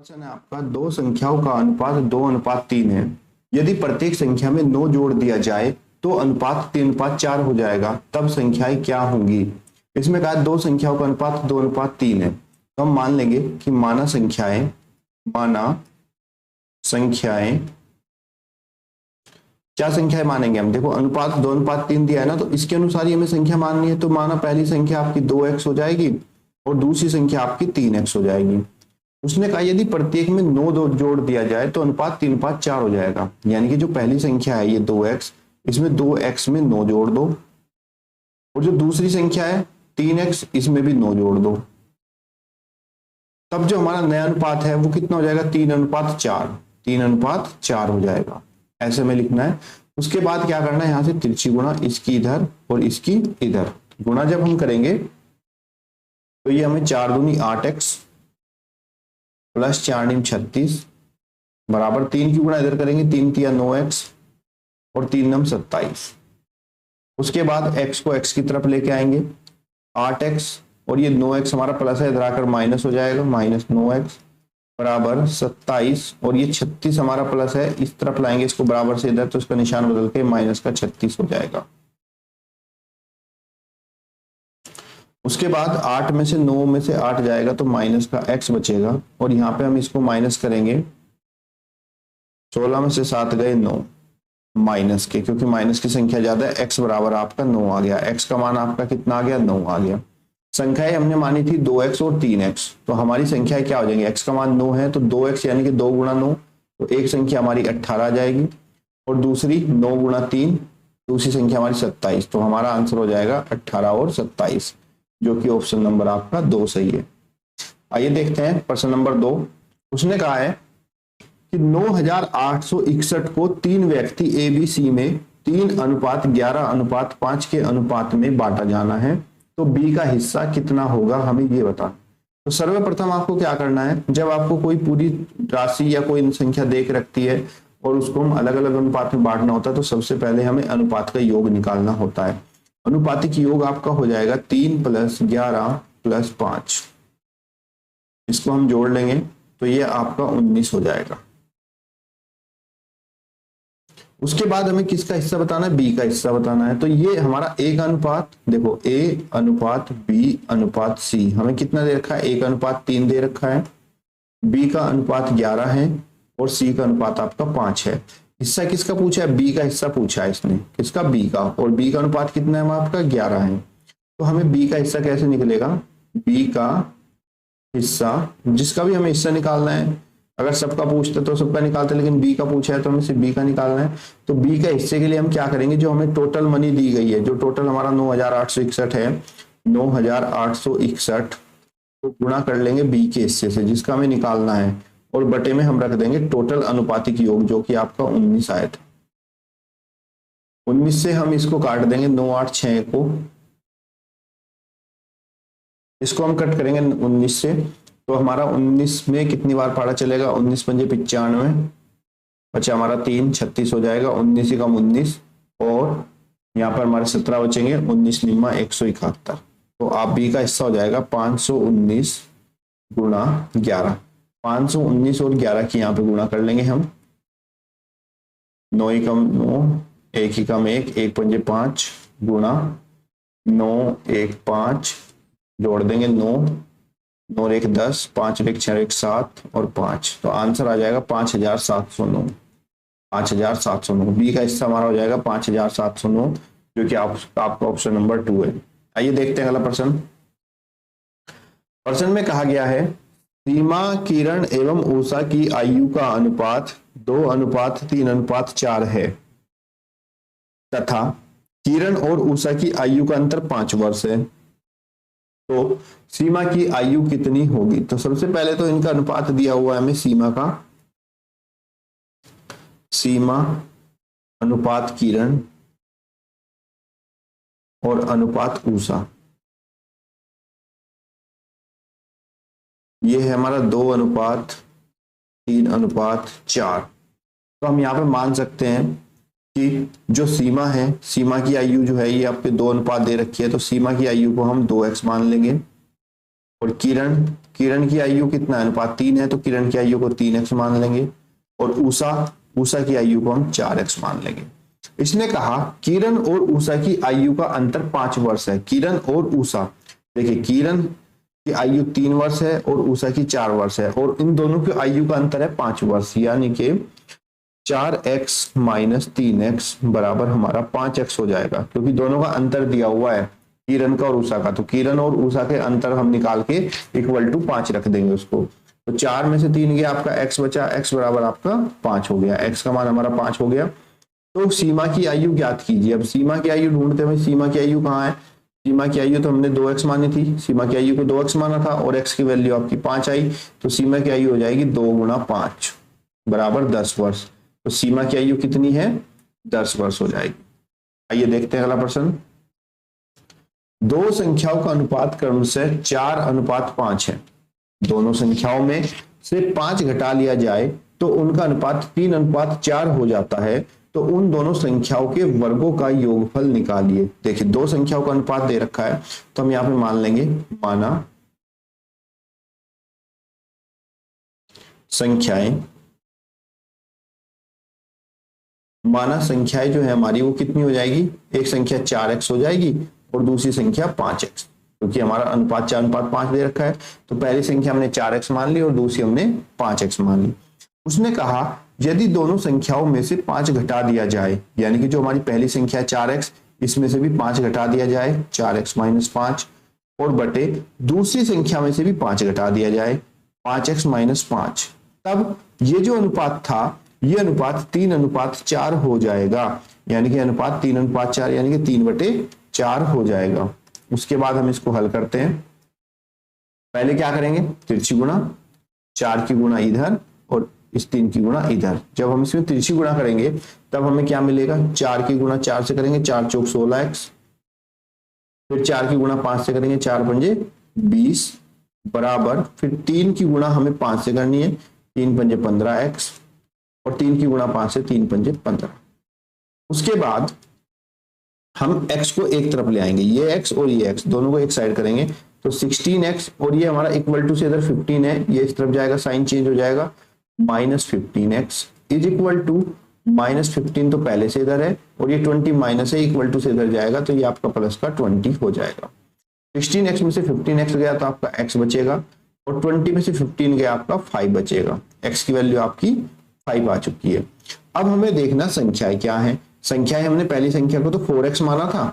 प्रश्न है आपका, दो संख्याओं का अनुपात 2:3 है। यदि प्रत्येक संख्या में 9 जोड़ दिया जाए तो अनुपात 3:4 हो जाएगा, तब संख्याएं क्या होंगी। इसमें कहा दो संख्याओं का अनुपात 2:3 है, तो हम मान लेंगे कि माना संख्याएं क्या संख्याएं मानेंगे हम। देखो अनुपात 2:3 दिया है ना, तो इसके अनुसार ही हमें संख्या माननी है। तो माना पहली संख्या आपकी 2x हो जाएगी और दूसरी संख्या आपकी 3x हो जाएगी। उसने कहा यदि प्रत्येक में 9 जोड़ दिया जाए तो अनुपात 3:4 हो जाएगा। यानी कि जो पहली संख्या है ये 2x, इसमें 2x में 9 जोड़ दो, और जो दूसरी संख्या है 3x, इसमें भी 9 जोड़ दो। तब जो हमारा नया अनुपात है वो कितना हो जाएगा, 3:4 हो जाएगा। ऐसे में लिखना है। उसके बाद क्या करना है, यहां से तिरछी गुणा, इसकी इधर और इसकी इधर गुणा जब हम करेंगे तो ये हमें 4 दूनी 8x प्लस 4 नीम 36 बराबर 3 की गुणा इधर करेंगे, 3 तिया 9x और 3 नम 27। उसके बाद x को x की तरफ लेके आएंगे, 8x और ये 9x हमारा प्लस है, इधर आकर माइनस हो जाएगा, -9x बराबर 27, और ये 36 हमारा प्लस है, इस तरफ लाएंगे इसको बराबर से इधर, तो इसका निशान बदल के -36 हो जाएगा। उसके बाद 8 में से 9 में से 8 जाएगा तो माइनस का x बचेगा, और यहाँ पे हम इसको माइनस करेंगे, 16 में से 7 गए 9 माइनस के, क्योंकि माइनस की संख्या ज्यादा है, x बराबर आपका 9 आ गया। x का मान आपका कितना आ गया, 9 आ गया। संख्याएं हमने मानी थी 2x और 3x, तो हमारी संख्याएं क्या हो जाएंगी, x का मान 9 है तो 2x यानी कि 2 गुणा 9, तो एक संख्या हमारी 18 आ जाएगी, और दूसरी 9 गुणा 3, दूसरी संख्या हमारी 27। तो हमारा आंसर हो जाएगा 18 और 27, जो कि ऑप्शन नंबर आपका 2 सही है। आइए देखते हैं प्रश्न नंबर 2। उसने कहा है कि 9861 को 3 व्यक्ति ABC में 3:11:5 के अनुपात में बांटा जाना है, तो B का हिस्सा कितना होगा, हमें ये बता। तो सर्वप्रथम आपको क्या करना है, जब आपको कोई पूरी राशि या कोई संख्या देख रखती है और उसको हम अलग अलग अनुपात में बांटना होता है, तो सबसे पहले हमें अनुपात का योग निकालना होता है। अनुपातिक योग आपका हो जाएगा 3 + 11 + 5, इसको हम जोड़ लेंगे तो ये आपका 19 हो जाएगा। उसके बाद हमें किसका हिस्सा बताना है, B का हिस्सा बताना है। तो ये हमारा A का अनुपात, देखो A:B:C, हमें कितना दे रखा है, 1:3 दे रखा है। B का अनुपात 11 है और C का अनुपात आपका 5 है। हिस्सा किसका पूछा है, B का हिस्सा पूछा है इसने, किसका, B का, और B का अनुपात कितना है आपका 11 है। तो हमें B का हिस्सा कैसे निकलेगा, B का हिस्सा, जिसका भी हमें हिस्सा निकालना है, अगर सबका पूछते तो सबका निकालते, लेकिन B का पूछा है तो हमें सिर्फ B का निकालना है। तो B का हिस्से के लिए हम क्या करेंगे, जो हमें टोटल मनी दी गई है, जो टोटल हमारा 9861 है, 9861 तो गुणा कर लेंगे B के हिस्से से जिसका हमें निकालना है, और बटे में हम रख देंगे टोटल अनुपातिक योग, जो कि आपका 19 आया था। 19 से हम इसको काट देंगे, 9 8 6 को, इसको हम कट करेंगे 19 से, तो हमारा 19 में कितनी बार पारा चलेगा, 19 पंजे 95, बचा हमारा 3, 36 हो जाएगा, 19 कम 19, और यहाँ पर हमारे 17 बचेंगे, 19 निम्मा 171। तो आप B का हिस्सा हो जाएगा 519 गुणा 11, 519 और 11 की यहाँ पे गुणा कर लेंगे हम, 9 कम 9, 1 कम 1, 1 पंजे 5 गुणा 9 1 5, जोड़ देंगे 9 9 1 10, 5 1 6 1 7 और 5, तो आंसर आ जाएगा 5709। 5709 B का हिस्सा हमारा हो जाएगा 5709, जो कि आपका ऑप्शन नंबर 2 है। आइए देखते हैं अगला प्रश्न। प्रश्न में कहा गया है, सीमा, किरण एवं उषा की आयु का अनुपात 2:3:4 है, तथा किरण और उषा की आयु का अंतर 5 वर्ष है, तो सीमा की आयु कितनी होगी। तो सबसे पहले तो इनका अनुपात दिया हुआ है हमें, सीमा अनुपात किरण और अनुपात उषा, ये है हमारा 2:3:4। तो हम यहाँ पे मान सकते हैं कि जो सीमा है, सीमा की आयु जो है ये आपके 2 अनुपात दे रखी है, तो सीमा की आयु को हम 2x मान लेंगे, और किरण किरण की आयु कितना है, अनुपात 3 है, तो किरण की आयु को 3x मान लेंगे। और उषा की आयु को हम 4x मान लेंगे। इसने कहा किरण और उषा की आयु का अंतर 5 वर्ष है। किरण और उषा, देखिए किरण की आयु 3 वर्ष है और उषा की 4 वर्ष है, और इन दोनों की आयु का अंतर है 5 वर्ष, यानी कि 4x माइनस 3x बराबर हमारा 5x हो जाएगा, क्योंकि दोनों का अंतर दिया हुआ है किरण का और उषा का। तो किरण और उषा के अंतर हम निकाल के इक्वल टू 5 रख देंगे उसको। तो 4 में से 3 गया, आपका x बचा, x बराबर आपका 5 हो गया, x का मान हमारा 5 हो गया। तो सीमा की आयु ज्ञात कीजिए। अब सीमा की आयु ढूंढते हुए, सीमा की आयु कहाँ है, सीमा की आयु तो हमने 2x मानी थी, सीमा की आयु को 2x माना था और x की वैल्यू आपकी 5 आई, तो सीमा की आयु हो जाएगी 2 गुणा 5 बराबर 10 वर्ष। तो सीमा की आयु कितनी है, 10 वर्ष हो जाएगी। आइए देखते हैं अगला प्रश्न। दो संख्याओं का अनुपात क्रमशः 4:5 है। दोनों संख्याओं में से 5 घटा लिया जाए तो उनका अनुपात 3:4 हो जाता है। तो उन दोनों संख्याओं के वर्गों का योगफल निकालिए। देखिए दो संख्याओं का अनुपात दे रखा है, तो हम यहां पे मान लेंगे माना संख्याएं जो है हमारी वो कितनी हो जाएगी, एक संख्या 4x हो जाएगी और दूसरी संख्या 5x, क्योंकि हमारा अनुपात 4:5 दे रखा है। तो पहली संख्या हमने 4x मान ली और दूसरी हमने 5x मान ली। उसने कहा यदि दोनों संख्याओं में से 5 घटा दिया जाए, यानी कि जो हमारी पहली संख्या 4x, इसमें से भी 5 घटा दिया जाए 4x माइनस 5, और बटे दूसरी संख्या में से भी 5 घटा दिया जाए 5x माइनस 5, तब ये जो अनुपात था ये अनुपात 3:4 हो जाएगा, यानी कि अनुपात 3:4 यानी कि 3/4 हो जाएगा। उसके बाद हम इसको हल करते हैं। पहले क्या करेंगे, तिरछी गुणा, 4 की गुणा इधर और इस 3 की गुणा इधर। जब हम इसमें तिरछी गुणा करेंगे तब हमें क्या मिलेगा, 4 की गुणा 4 से करेंगे 4 चौक 16x, फिर 4 की गुणा 5 से करेंगे 4 पंजे 20 बराबर, फिर 3 की गुणा हमें 5 से करनी है 3 पंजे 15x, और 3 की गुणा 5 से 3 पंजे 15। उसके बाद हम x को एक तरफ ले आएंगे, ये x और ये x दोनों को एक साइड करेंगे, तो 16x और ये हमारा इक्वल टू से इधर 15 है, ये इस तरफ जाएगा, साइन चेंज हो जाएगा, -15x इज इक्वल टू -15 तो पहले से इधर है और ये 20 माइनस है, इक्वल टू से इधर जाएगा, तो ये आपका प्लस का 20 हो जाएगा। 16x में से 15x गया तो आपका x बचेगा, और 20 में से 15 गया आपका 5 बचेगा। x की वैल्यू आपकी 5 आ चुकी है। अब हमें देखना संख्याएं क्या है। संख्याएं हमने पहली संख्या को तो 4x माना था,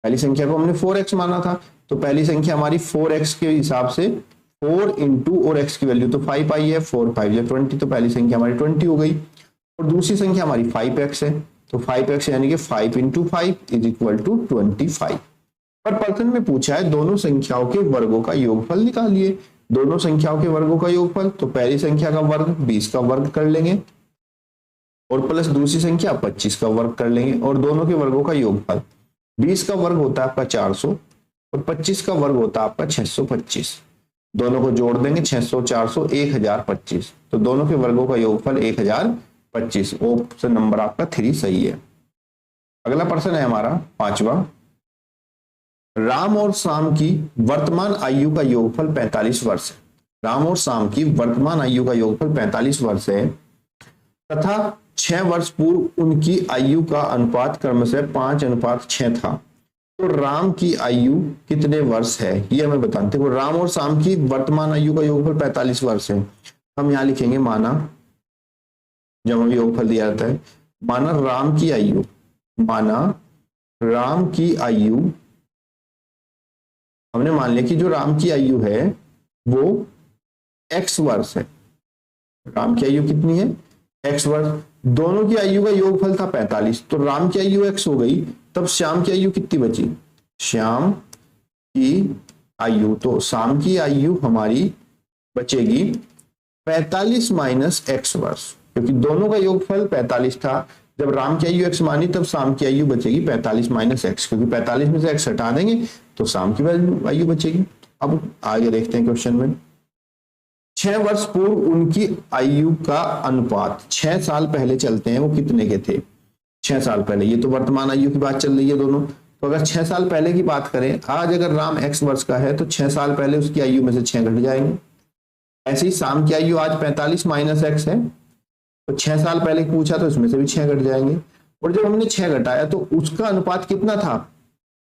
पहली संख्या को हमने 4x माना था, तो पहली संख्या हमारी 4x के हिसाब से 4 इंटू और x की वैल्यू तो 5 आई है, 4 5 या 20, तो पहली संख्या हमारी 20 हो गई। और दूसरी संख्या हमारी 5x है, तो 5x यानी कि 5 इंटू 5 इज इक्वल टू 25। पर प्रश्न में पूछा है दोनों संख्याओं के वर्गों का योगफल निकालिए। दोनों संख्याओं के वर्गों का योगफल, तो पहली संख्या का वर्ग 20 का वर्ग कर लेंगे और प्लस दूसरी संख्या 25 का वर्ग कर लेंगे, और दोनों के वर्गों का योगफल 20 का वर्ग होता है आपका 400 और 25 का वर्ग होता है आपका 625। दोनों को जोड़ देंगे 600 400 1025, तो दोनों के वर्गों का योगफल 1025। ऑप्शन नंबर आपका 3 सही है। अगला प्रश्न है हमारा 5वां। राम और श्याम की वर्तमान आयु का योगफल 45 वर्ष है। राम और श्याम की वर्तमान आयु का योगफल 45 वर्ष है तथा 6 वर्ष पूर्व उनकी आयु का अनुपात क्रमशः 5:6 था। तो राम की आयु कितने वर्ष है ये हमें बताते हैं। राम और श्याम की वर्तमान आयु का योगफल 45 वर्ष है। हम यहां लिखेंगे माना, जब हमें योगफल दिया जाता है, माना राम की आयु हमने मान लिया कि जो राम की आयु है वो x वर्ष है। राम की आयु कितनी है, x वर्ष। दोनों की आयु का योगफल था 45, तो राम की आयु x हो गई, तब श्याम की आयु कितनी बची, श्याम की आयु, तो श्याम की आयु हमारी बचेगी 45 माइनस x वर्ष, क्योंकि दोनों का योगफल 45 था। जब राम की आयु x मानी तब श्याम की आयु बचेगी 45 माइनस x, क्योंकि 45 में से x हटा देंगे तो श्याम की आयु बचेगी। अब आगे देखते हैं क्वेश्चन में। 6 वर्ष पूर्व उनकी आयु का अनुपात, 6 साल पहले चलते हैं, वो कितने के थे, 6 साल पहले, ये तो वर्तमान आयु की बात चल रही है दोनों, तो अगर 6 साल पहले की बात करें, आज अगर राम x वर्ष का है तो 6 साल पहले उसकी आयु में से 6 घट जाएंगे। ऐसे ही शाम की आयु आज 45 माइनस x है, तो 6 साल पहले पूछा तो इसमें से भी 6 घट जाएंगे। और जब हमने 6 घटाया तो उसका अनुपात कितना था,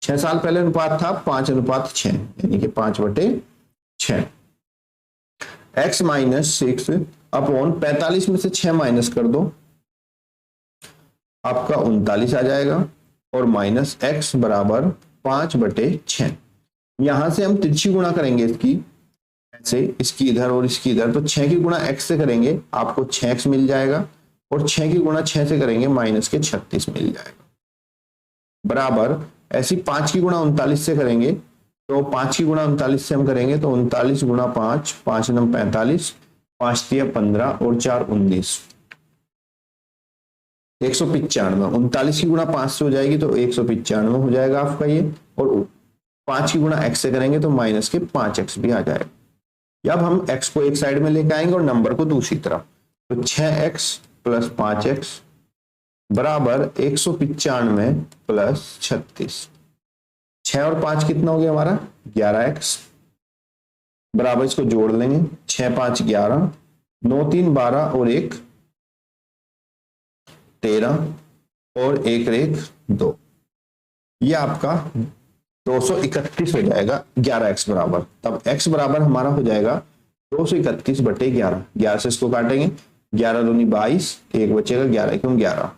6 साल पहले अनुपात था 5:6, यानी कि 5/6। x माइनस 6 अपॉन 45 में से 6 माइनस कर दो, आपका 39 आ जाएगा, और माइनस x बराबर 5/6। यहां से हम तिरछी गुणा करेंगे इसकी, ऐसे इसकी इधर और इसकी इधर, तो 6 की गुणा x से करेंगे आपको 6x मिल जाएगा, और 6 की गुणा 6 से करेंगे माइनस के 36 मिल जाएगा, बराबर ऐसी 5 की गुणा 39 से करेंगे, तो 5 की गुणा 39 से हम करेंगे तो 39 गुणा 5, 5 9 45, 5 3 15 और 4 19, 195। 39 की गुणा 5 से हो जाएगी तो 195 हो जाएगा आपका ये, और 5 की गुणा x से करेंगे तो माइनस के 5x भी आ जाएगा। अब हम x को एक साइड में लेकर आएंगे और नंबर को दूसरी तरफ, तो 6x प्लस 5x बराबर 195 प्लस 36। 6 और 5 कितना हो गया हमारा 11x, बराबर इसको जोड़ लेंगे, 6 5 11, 9 3 12 और 1 13 और 1 1 2, ये आपका 231 हो जाएगा 11x बराबर। तब x बराबर हमारा हो जाएगा 231/11। 11 से इसको काटेंगे, 11 दूनी 22, 1 बचेगा, 11 क्यों 11।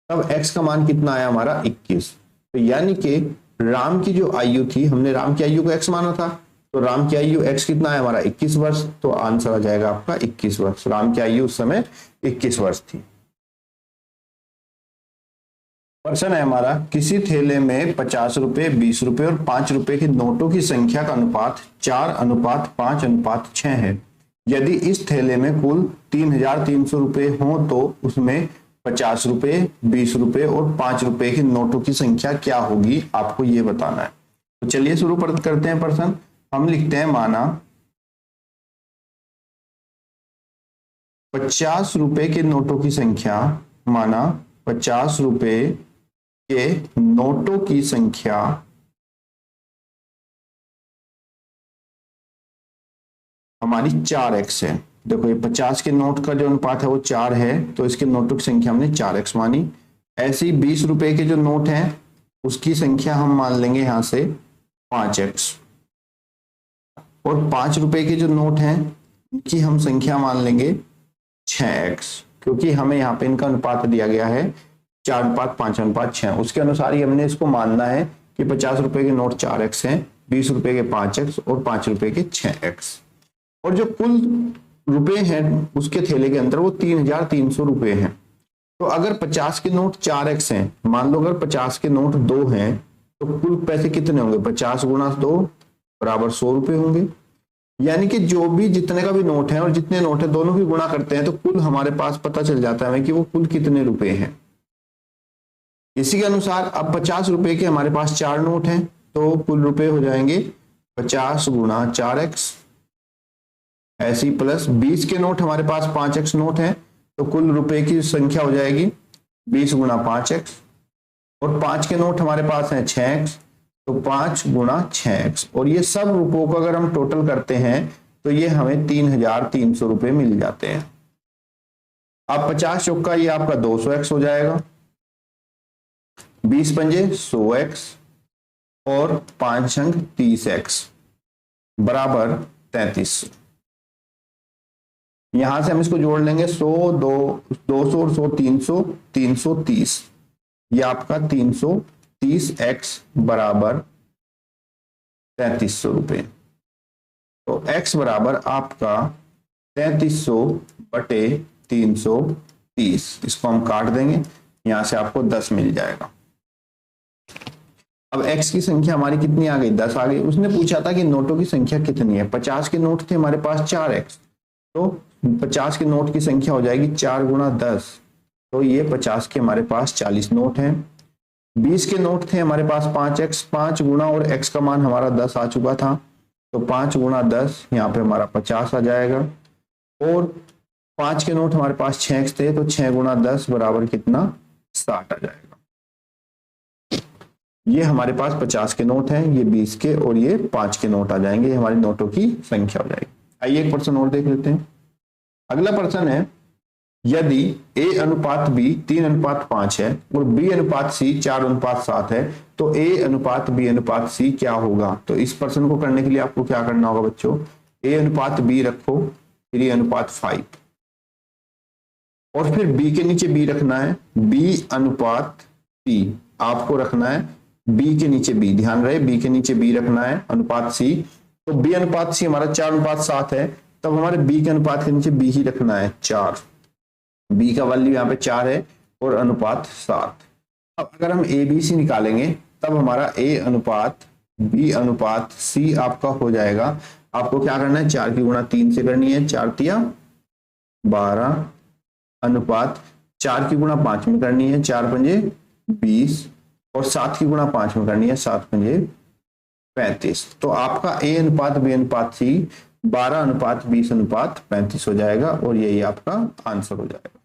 तब x का मान कितना आया हमारा 21। तो यानी कि राम की जो आयु थी, हमने राम की आयु को x माना था, तो राम की आयु x कितना है हमारा 21 वर्ष, तो आंसर आ जाएगा आपका 21 वर्ष। राम की आयु उस समय 21 वर्ष थी। प्रश्न है हमारा, किसी थैले में 50 रुपए, 20 रुपए और 5 रुपए के नोटों की संख्या का अनुपात 4:5:6 है। यदि इस थैले में कुल 3,300 रुपए हो तो उसमें 50 रुपए, 20 रुपए और 5 रुपए के नोटों की संख्या क्या होगी, आपको ये बताना है। तो चलिए शुरू करते हैं प्रश्न। हम लिखते हैं, माना 50 रुपए के नोटों की संख्या, माना 50 रुपए के नोटों की संख्या हमारी 4x है। देखो ये 50 के नोट का जो अनुपात है वो 4 है, तो इसके नोटों की संख्या हमने 4x मानी। ऐसे ही 20 रुपए के जो नोट हैं उसकी संख्या हम मान लेंगे यहां से 5x, और 5 रुपए के जो नोट हैं उनकी हम संख्या मान लेंगे 6x, क्योंकि हमें यहाँ पे इनका अनुपात दिया गया है 4:5:6। उसके अनुसार ही हमने इसको मानना है कि 50 रुपए के नोट 4x हैं, 20 रुपए के 5x और 5 रुपए के 6x, और जो कुल रुपए हैं उसके थैले के अंदर वो 3,300 रुपए हैं। तो अगर 50 के नोट 4x हैं, मान लो अगर 50 के नोट 2 हैं, तो कुल पैसे कितने होंगे, 50 गुणा 2 बराबर 100 रुपए होंगे। यानी कि जो भी जितने का भी नोट है और जितने नोट है दोनों की गुणा करते हैं तो कुल हमारे पास पता चल जाता है हमें कि वो कुल कितने रुपए हैं। इसी के अनुसार अब 50 रुपए के हमारे पास 4 नोट हैं, तो कुल रुपए हो जाएंगे 50 गुणा 4x, ऐसी प्लस 20 के नोट हमारे पास 5x नोट हैं, तो कुल रुपए की संख्या हो जाएगी 20 गुणा 5x, और 5 के नोट हमारे पास हैं 6x, तो 5 गुणा 6x, और ये सब रुपयों को अगर हम टोटल करते हैं तो ये हमें 3,300 रुपए मिल जाते हैं। अब 50 चौका ये आपका 200x हो जाएगा, 20 पंजे 100x और 5 अंक 30x बराबर 3300। यहां से हम इसको जोड़ लेंगे, 100 200 और 100 300, 330, ये आपका 330x बराबर 3300 रुपए। तो x बराबर आपका 3300/330, इसको हम काट देंगे, यहां से आपको 10 मिल जाएगा। अब x की संख्या हमारी कितनी आ गई, 10 आ गई। उसने पूछा था कि नोटों की संख्या कितनी है। 50 के नोट थे हमारे पास 4x, तो 50 के नोट की संख्या हो जाएगी 4 गुणा 10, तो ये 50 के हमारे पास 40 नोट हैं। 20 के नोट थे हमारे पास 5x, 5 गुणा और x का मान हमारा 10 आ चुका था, तो 5 गुणा 10 यहाँ पे हमारा 50 आ जाएगा। और 5 के नोट हमारे पास 6x थे, तो 6 गुणा 10 बराबर कितना 60 आ जाएगा। ये हमारे पास 50 के नोट हैं, ये 20 के और ये 5 के नोट आ जाएंगे, ये हमारी नोटों की संख्या हो जाएगी। आइए एक प्रश्न और देख लेते हैं। अगला प्रश्न है, यदि A अनुपात B 3:5 है और B अनुपात C 4:7 है तो A अनुपात B अनुपात C क्या होगा। तो इस प्रश्न को करने के लिए आपको क्या करना होगा बच्चों, A अनुपात B रखो 3:5 और फिर B के नीचे B रखना है, B अनुपात C आपको रखना है, B के नीचे B, ध्यान रहे B के नीचे B रखना है अनुपात C। तो B अनुपात C हमारा 4:7 है, तब हमारे B के अनुपात के नीचे B ही रखना है 4, B का वैल्यू यहाँ पे 4 है और अनुपात 7। अब अगर हम ABC निकालेंगे तब हमारा A अनुपात B अनुपात C आपका हो जाएगा। आपको क्या करना है, 4 की गुणा 3 से करनी है, 4 तिया 12 अनुपात 4 की गुणा 5 में करनी है, 4 पंजे 20 और 7 की गुणा 5 में करनी है, 7 पंजे 35। तो आपका A अनुपात B अनुपात C 12 अनुपात 20 अनुपात 35 हो जाएगा और यही आपका आंसर हो जाएगा।